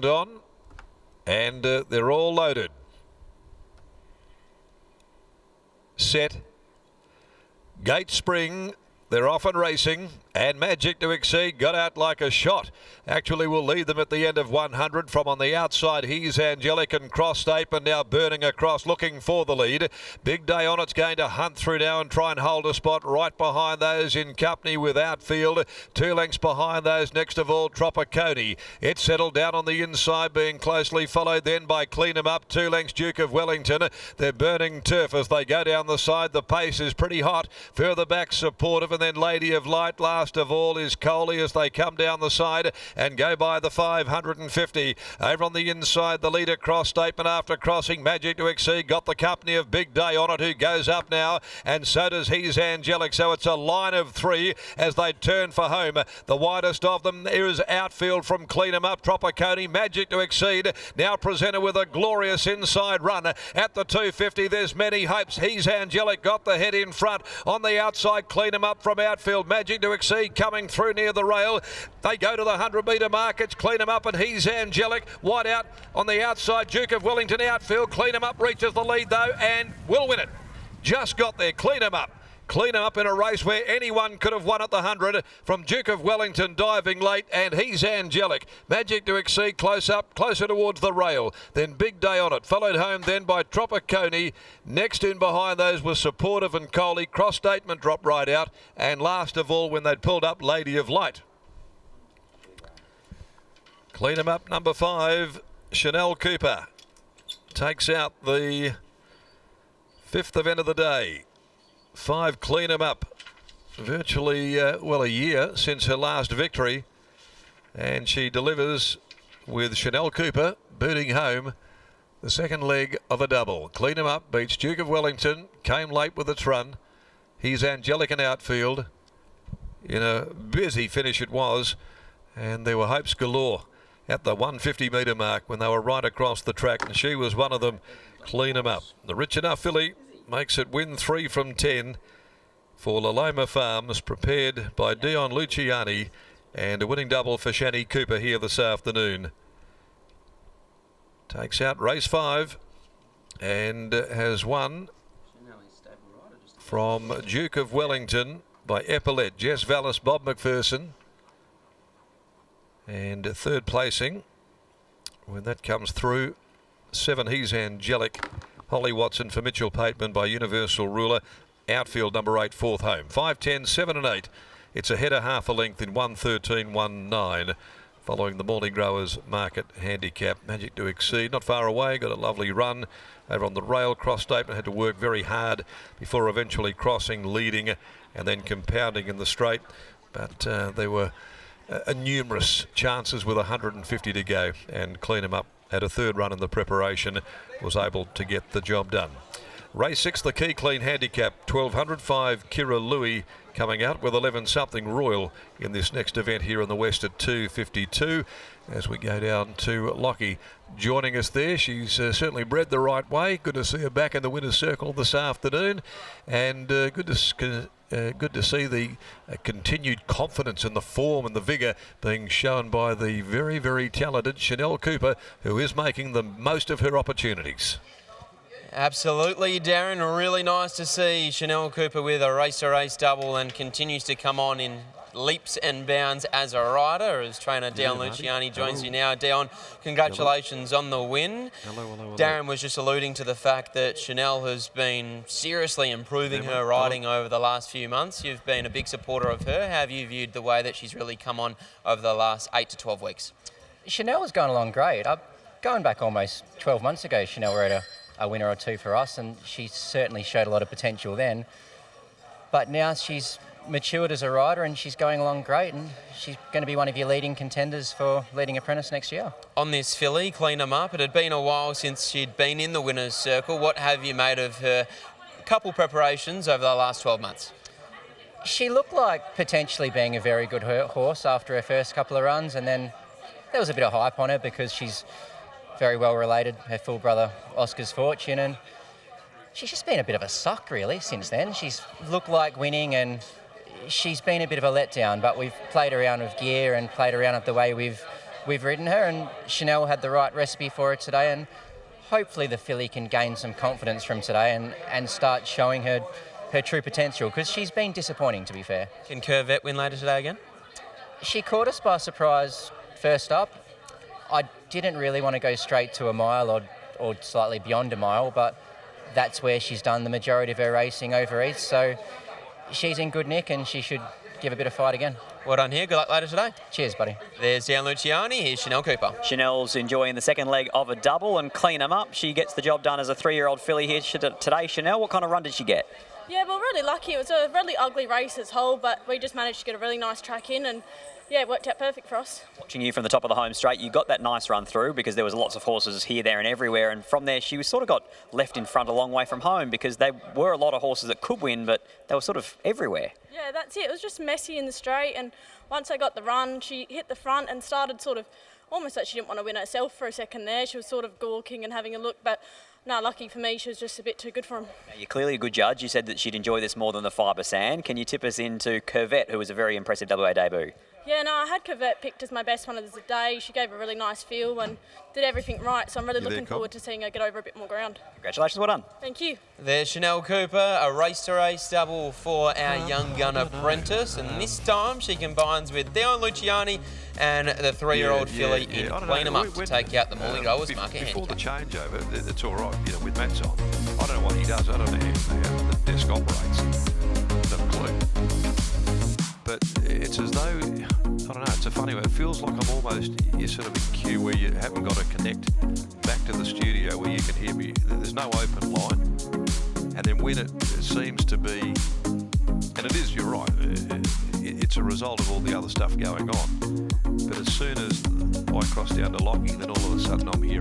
sound on, and they're all loaded. Set. Gate Spring. They're off and racing, and Magic to Exceed got out like a shot. Actually will lead them at the end of 100. From on the outside, he's Angelic and Cross Ape, and now burning across, looking for the lead. Big Day On It's going to hunt through now and try and hold a spot right behind those in company with Outfield. 2 lengths behind those, next of all, Tropicone. It's settled down on the inside, being closely followed then by CLEANEMUP. 2 lengths, Duke of Wellington. They're burning turf as they go down the side. The pace is pretty hot. Further back, Supportive, and then Lady of Light. Last of all is Coley as they come down the side and go by the 550. Over on the inside, the leader Cross Statement after crossing. Magic to Exceed got the company of Big Day On It, who goes up now, and so does He's Angelic. So it's a line of 3 as they turn for home. The widest of them is Outfield from CLEANEMUP. Tropicone, Magic to Exceed, now presented with a glorious inside run at the 250. There's many hopes. He's Angelic got the head in front. On the outside, CLEANEMUP from Outfield. Magic to Exceed coming through near the rail. They go to the 100-metre mark. It's CLEANEMUP and He's Angelic. Wide out on the outside. Duke of Wellington Outfield. CLEANEMUP reaches the lead though and will win it. Just got there. CLEANEMUP in a race where anyone could have won at the 100, from Duke of Wellington diving late, and He's Angelic. Magic to Exceed close up, closer towards the rail. Then Big Day On It, followed home then by Tropicone. Next in behind those was Supportive and Coley. Cross Statement dropped right out, and last of all, when they'd pulled up, Lady of Light. CLEANEMUP number 5, Chanel Cooper, takes out the 5th event of the day. 5 CLEANEMUP, virtually, a year since her last victory. And she delivers with Chanel Cooper booting home the second leg of a double. CLEANEMUP beats Duke of Wellington, came late with its run. He's Angelic in Outfield. In a busy finish it was, and there were hopes galore at the 150-metre mark when they were right across the track, and she was one of them. CLEANEMUP. The Rich Enough filly makes it win 3 from 10 for Laloma Farms, prepared by Dion Luciani, and a winning double for Shani Cooper here this afternoon. Takes out race 5 and has won from Duke of Wellington by Epaulet, Jess Vallis, Bob McPherson, and third placing when that comes through, 7 He's Angelic, Holly Watson for Mitchell Pateman by Universal Ruler. Outfield number 8, 4th home. 5, 10, 7 and 8. It's a head a half a length in 1:13, 1:9. Following the Morning Growers Market Handicap. Magic to Exceed, not far away, got a lovely run over on the rail. Cross Statement had to work very hard before eventually crossing, leading, and then compounding in the straight. But there were numerous chances with 150 to go, and CLEANEMUP had a third run in the preparation, was able to get the job done. Race 6, the Key Clean Handicap, 1200, 5 Kira Louis coming out with 11 something Royal in this next event here in the West at 2:52. As we go down to Lockie joining us there, she's certainly bred the right way. Good to see her back in the winner's circle this afternoon, and good to see the continued confidence and the form and the vigour being shown by the very, very talented Chanel Cooper, who is making the most of her opportunities. Absolutely, Darren. Really nice to see Chanel Cooper with a race double, and continues to come on in leaps and bounds as a rider, as trainer Dion Luciani joins you now. Dion, congratulations on the win. Hello. Darren was just alluding to the fact that Chanel has been seriously improving her riding over the last few months. You've been a big supporter of her. How have you viewed the way that she's really come on over the last 8 to 12 weeks? Chanel has gone along great. Going back almost 12 months ago, Chanel rode a winner or two for us, and she certainly showed a lot of potential then. But now she's matured as a rider, and she's going along great, and she's going to be one of your leading contenders for leading apprentice next year. On this filly, CLEANEMUP, it had been a while since she'd been in the winner's circle. What have you made of her couple preparations over the last 12 months? She looked like potentially being a very good horse after her first couple of runs, and then there was a bit of hype on her because she's very well related, her full brother Oscar's Fortune, and she's just been a bit of a suck really since then. She's looked like winning, and she's been a bit of a letdown, but we've played around with gear and played around with the way we've we've ridden her, and Chanel had the right recipe for her today, and hopefully the filly can gain some confidence from today and start showing her true potential, because she's been disappointing, to be fair. Can Corvette win later today again? She caught us by surprise first up. I didn't really want to go straight to a mile or slightly beyond a mile, but that's where she's done the majority of her racing over east, so she's in good nick and she should give a bit of fight again. Well done here. Good luck later today. Cheers, buddy. There's Dan Luciani. Here's Chanel Cooper. Chanel's enjoying the second leg of a double and clean them up. She gets the job done as a 3-year-old filly here today. Chanel, what kind of run did she get? Yeah, well, really lucky. It was a really ugly race as whole, but we just managed to get a really nice track in, and yeah, it worked out perfect for us. Watching you from the top of the home straight, you got that nice run through because there was lots of horses here, there and everywhere, and from there she was sort of got left in front a long way from home because there were a lot of horses that could win, but they were sort of everywhere. Yeah, that's it. It was just messy in the straight, and once I got the run, she hit the front and started sort of almost like she didn't want to win herself for a second there. She was sort of gawking and having a look, but no, lucky for me, she was just a bit too good for him. Now, you're clearly a good judge. You said that she'd enjoy this more than the fibre sand. Can you tip us into Corvette, who was a very impressive WA debut? Yeah, no, I had Corvette picked as my best one of the day. She gave a really nice feel and did everything right, so I'm really looking forward to seeing her get over a bit more ground. Congratulations, well done. Thank you. There's Chanel Cooper, a race-to-race double for our young gun apprentice, and this time she combines with Dion Luciani and the 3-year-old filly in CLEANEMUP to take out the Morley Growers market before handicap. the changeover, it's all right, with Matt's on. I don't know what he does. I don't know how the desk operates. No clue. But it's as though, I don't know, it's a funny way. It feels like I'm almost, you're sort of in queue where you haven't got to connect back to the studio where you can hear me. There's no open line. And then when it seems to be, and it is, you're right, it's a result of all the other stuff going on. But as soon as I cross down to Lockie, then all of a sudden I'm here.